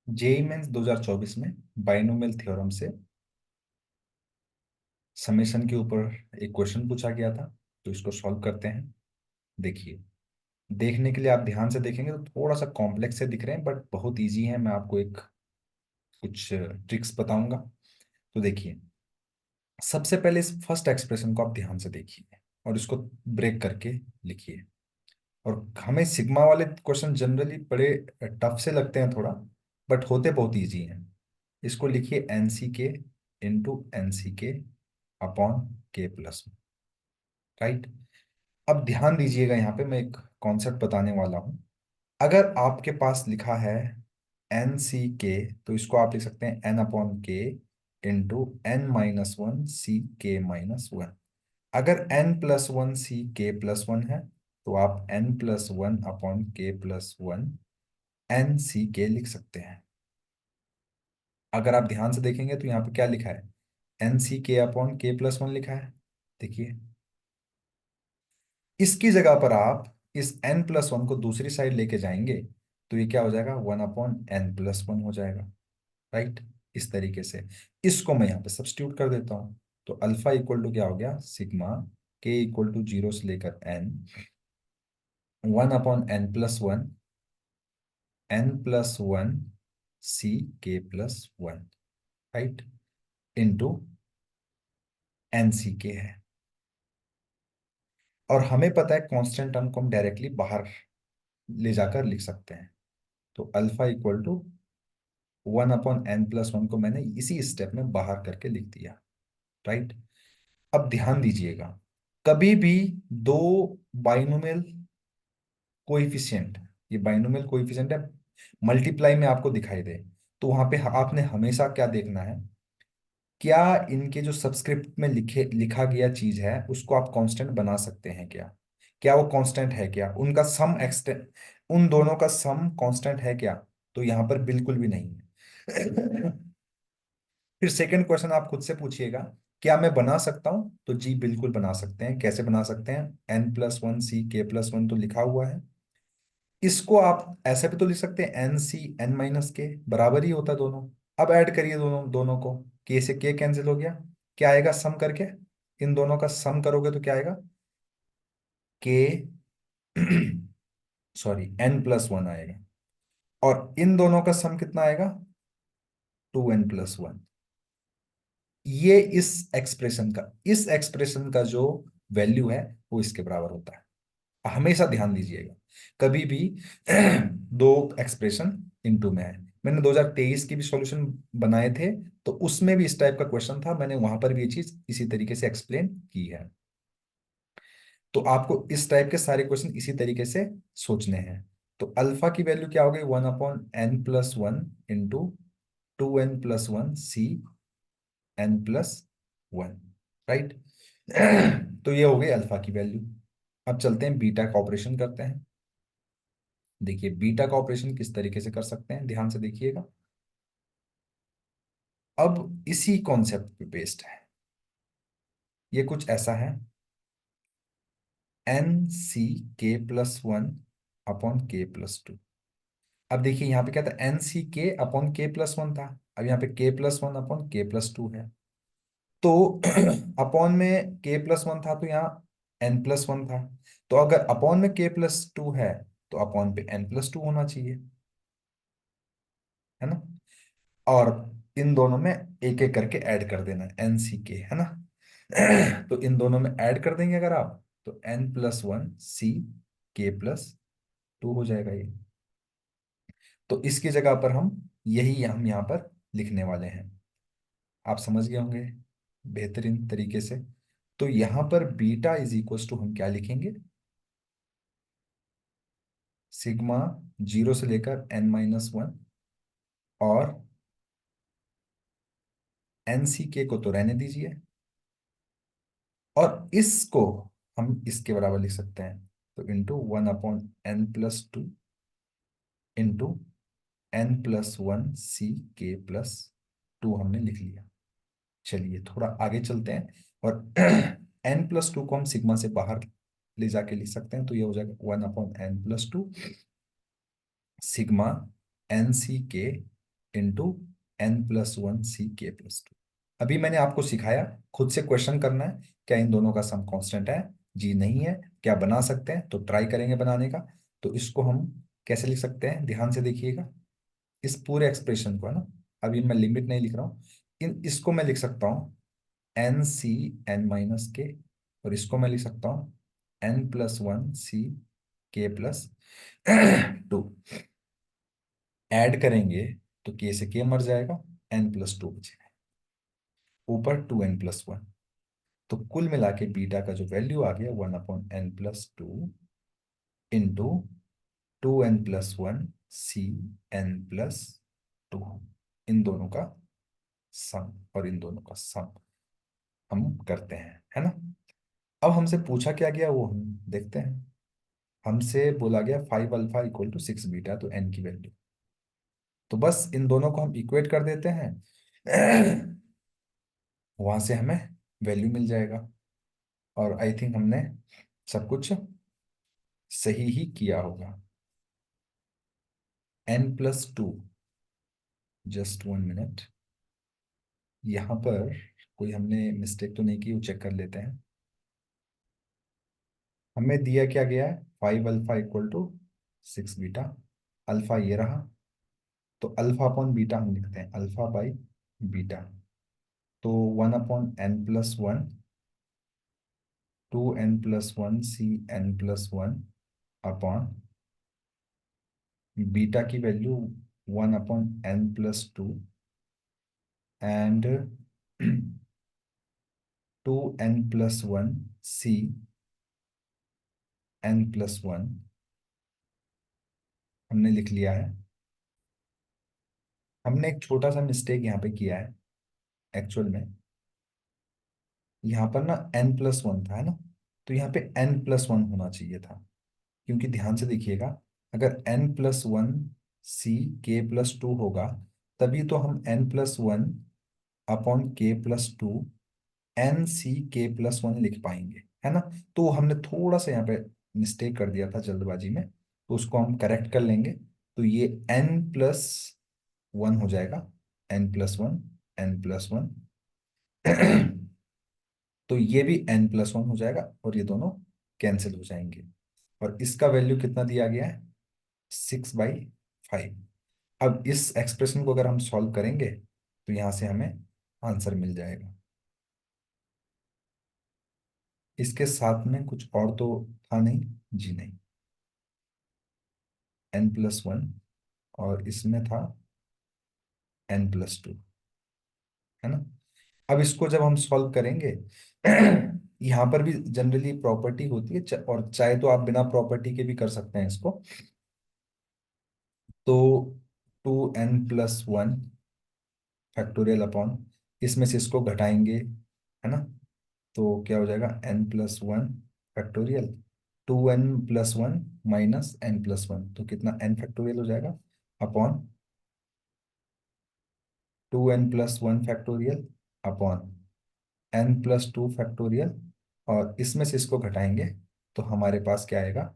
JEE mains 2024 में binomial theorem से summation के ऊपर एक क्वेश्चन पूछा गया था, तो इसको सॉल्व करते हैं। देखिए, देखने के लिए आप ध्यान से देखेंगे तो थोड़ा सा कॉम्प्लेक्स से दिख रहे हैं, बट बहुत इजी है। मैं आपको एक कुछ ट्रिक्स बताऊंगा। तो देखिए, सबसे पहले इस फर्स्ट एक्सप्रेशन को आप ध्यान से देखिए और इसको ब्रेक करके लिखिए। और हमें सिग्मा वाले क्वेश्चन जनरली बड़े टफ से लगते हैं थोड़ा, बट होते बहुत इजी हैं। इसको लिखिए एन सी के इंटू एन सी के अपॉन के प्लस, राइट। अब ध्यान दीजिएगा, यहाँ पे मैं एक कॉन्सेप्ट बताने वाला हूँ। अगर आपके पास लिखा है एन सी के, तो इसको आप लिख सकते हैं एन अपॉन के into N minus one C के माइनस वन। अगर n plus one C k plus one है, तो आप n प्लस वन अपॉन के प्लस वन एन सी के लिख सकते हैं। अगर आप ध्यान से देखेंगे तो यहाँ पे क्या लिखा है, एन सी के अपॉन के प्लस वन लिखा है। देखिए, इसकी जगह पर आप इस n प्लस वन को दूसरी साइड लेके जाएंगे, तो ये क्या हो जाएगा, one upon n plus one हो जाएगा, राइट। इस तरीके से इसको मैं यहाँ पे सब्स्टिट्यूट कर देता हूँ। तो अल्फा इक्वल टू क्या हो गया, सिग्मा के इक्वल टू जीरो से लेकर n, one upon n plus one, n plus one C k plus one, right, into n C k है। और हमें पता है कांस्टेंट टर्म को हम डायरेक्टली बाहर ले जाकर लिख सकते हैं। तो alpha equal to one upon n plus one को मैंने इसी स्टेप में बाहर करके लिख दिया, राइट। अब ध्यान दीजिएगा, कभी भी दो बाइनोमियल कोएफिशिएंट, ये बाइनोमियल कोएफिशिएंट है, मल्टीप्लाई में आपको दिखाई दे, तो वहां पे आपने हमेशा क्या देखना है, क्या इनके जो सब्सक्रिप्ट में लिखा गया चीज है उसको आप कांस्टेंट बना सकते हैं क्या, क्या वो कांस्टेंट है क्या, उनका सम एक्सटेंट, उन दोनों का सम कांस्टेंट है क्या। तो यहां पर बिल्कुल भी नहीं है। फिर सेकंड क्वेश्चन आप खुद से पूछिएगा, क्या मैं बना सकता हूं, तो जी बिल्कुल बना सकते हैं। कैसे बना सकते हैं, N plus one C k plus one तो लिखा हुआ है, इसको आप ऐसे भी तो लिख सकते हैं एन सी एन माइनस के, बराबर ही होता है दोनों। अब ऐड करिए दोनों दोनों को, के से के कैंसिल हो गया, क्या आएगा सम करके, इन दोनों का सम करोगे तो क्या आएगा, के सॉरी एन प्लस वन आएगा, और इन दोनों का सम कितना आएगा, टू एन प्लस वन। ये इस एक्सप्रेशन का जो वैल्यू है वो इसके बराबर होता है। हमेशा ध्यान दीजिएगा, कभी भी दो एक्सप्रेशन इनटू में है। मैंने 2023 की भी सॉल्यूशन बनाए थे, तो उसमें भी इस टाइप का क्वेश्चन था, मैंने वहां पर भी ये चीज इसी तरीके से एक्सप्लेन की है। तो आपको इस टाइप के सारे क्वेश्चन इसी तरीके से सोचने हैं। तो अल्फा की वैल्यू क्या हो गई, one upon n plus one into two n plus one C n plus one, right. तो ये हो गई अल्फा की वैल्यू। अब चलते हैं बीटा का ऑपरेशन करते हैं। देखिए, बीटा का ऑपरेशन किस तरीके से कर सकते हैं, ध्यान से देखिएगा। अब इसी कॉन्सेप्ट पे बेस्ड है, ये कुछ ऐसा है, N C k plus one upon के प्लस टू। अब देखिए यहाँ पे क्या था, एन सी के अपॉन के प्लस वन था, अब यहाँ पे के प्लस वन अपॉन के प्लस टू है। तो अपॉन में के प्लस वन था तो यहाँ एन प्लस वन था। तो अगर अपॉन में के प्लस टू है, तो अपॉन पे एन प्लस टू होना चाहिए, है ना। और इन दोनों में एक एक करके ऐड कर देना, एन सी के, है ना। तो इन दोनों में ऐड कर देंगे अगर आप, तो N plus one C k plus to हो जाएगा ये। तो इसकी जगह पर हम यहाँ पर लिखने वाले हैं, आप समझ गए होंगे बेहतरीन तरीके से। तो यहाँ पर बीटा इज इक्वल टू हम क्या लिखेंगे, सिग्मा जीरो से लेकर एन माइनस वन, और एन सी के को तो रहने दीजिए, और इसको हम इसके बराबर लिख सकते हैं, तो into one upon n plus two into n plus one C k plus to हमने लिख लिया। चलिए थोड़ा आगे चलते हैं, और एन प्लस टू को हम सिग्मा से बाहर ले जाके लिख सकते हैं, तो ये हो जाएगा one upon n plus two sigma n C के इंटू n+1 c k+2। अभी मैंने आपको सिखाया, खुद से क्वेश्चन करना है, क्या इन दोनों का सम कांस्टेंट है? जी नहीं है। क्या बना सकते हैं? तो ट्राई करेंगे बनाने का। तो इसको हम कैसे लिख सकते हैं, ध्यान से देखिएगा इस पूरे एक्सप्रेशन को, है ना। अभी मैं लिमिट नहीं लिख रहा हूँ। इसको मैं लिख सकता हूँ n+c और इसको मैं लिख सकता हूँ n+1 c k+2। ऐड करेंगे तो k से k मर जाएगा, n+2 बचेगा, ऊपर 2n+1। तो कुल मिला के बीटा का जो वैल्यू आ गया 1/n+2 into 2n+1 c n+2, इन दोनों का सम और इन दोनों का सम हम करते हैं, है ना। अब हमसे पूछा क्या गया वो हम देखते हैं। हमसे बोला गया 5α = 6 बीटा, तो n की वैल्यू। तो बस इन दोनों को हम इक्वेट कर देते हैं, वहां से हमें वैल्यू मिल जाएगा। और आई थिंक हमने सब कुछ सही ही किया होगा। n+2, जस्ट 1 मिनट, यहाँ पर कोई हमने मिस्टेक तो नहीं की, वो चेक कर लेते हैं। हमें दिया क्या गया है, 5α = 6 बीटा। अल्फा ये रहा, तो अल्फा अपॉन बीटा हम लिखते हैं अल्फा बाई बीटा। तो 1/n+1, 2n+1 c n+1 upon beta की value 1/n+2 and 2n+1 c n+1 हमने लिख लिया है। हमने एक छोटा सा मिस्टेक यहाँ पे किया है एक्चुअल में। यहाँ पर ना n+1 था, है ना, तो यहाँ पे n+1 होना चाहिए था। क्योंकि ध्यान से देखिएगा, अगर n+1 c k+2 होगा, तभी तो हम n+1/k+2 n c k+1 लिख पाएंगे, है ना। तो हमने थोड़ा सा यहाँ पे मिस्टेक कर दिया था जल्दबाजी में, तो उसको हम करेक्ट कर लेंगे। तो ये n+1 हो जाएगा, n+1 तो ये भी n+1 हो जाएगा और ये दोनों कैंसिल हो जाएंगे। और इसका वैल्यू कितना दिया गया है, 6/5। अब इस एक्सप्रेशन को अगर हम सॉल्व करेंगे तो यहां से हमें आंसर मिल जाएगा। इसके साथ में कुछ और तो था नहीं, जी नहीं, n+1 और इसमें था n+2, है ना। अब इसको जब हम सॉल्व करेंगे, यहाँ पर भी जनरली प्रॉपर्टी होती है, और चाहे तो आप बिना प्रॉपर्टी के भी कर सकते हैं इसको। तो 2n+1 फैक्टोरियल अपॉन, इसमें से इसको घटाएंगे, है ना, तो क्या हो जाएगा n+1 फैक्टोरियल, 2n+1 -n+1, तो कितना n फैक्टोरियल हो जाएगा upon 2n+1 factorial upon n+2 factorial. और इसमें से इसको घटाएंगे तो हमारे पास क्या आएगा,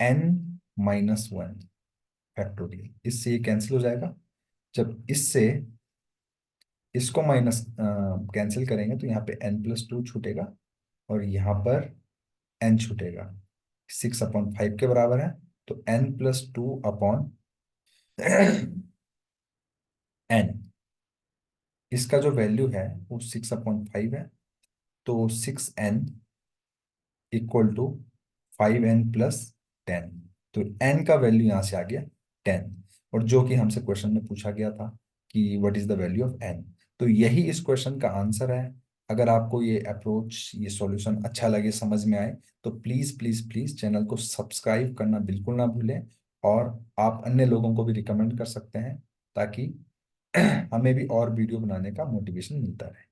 n-1 फैक्टोरियल। इससे ये कैंसिल हो जाएगा। जब इससे इसको माइनस कैंसिल करेंगे तो यहाँ पे n+2 छूटेगा और यहाँ पर n छूटेगा, 6/5 के बराबर है। तो n+2 अपॉन n, इसका जो वैल्यू है वो 6/5 है। तो 6n = 5n+10। तो n का वैल्यू यहाँ से आ गया 10, और जो कि हमसे क्वेश्चन में पूछा गया था कि what is the value of n। तो यही इस क्वेश्चन का आंसर है। अगर आपको ये अप्रोच, ये सॉल्यूशन अच्छा लगे, समझ में आए, तो प्लीज़ प्लीज़ प्लीज़ चैनल को सब्सक्राइब करना बिल्कुल ना भूलें। और आप अन्य लोगों को भी रिकमेंड कर सकते हैं, ताकि हमें भी और वीडियो बनाने का मोटिवेशन मिलता रहे।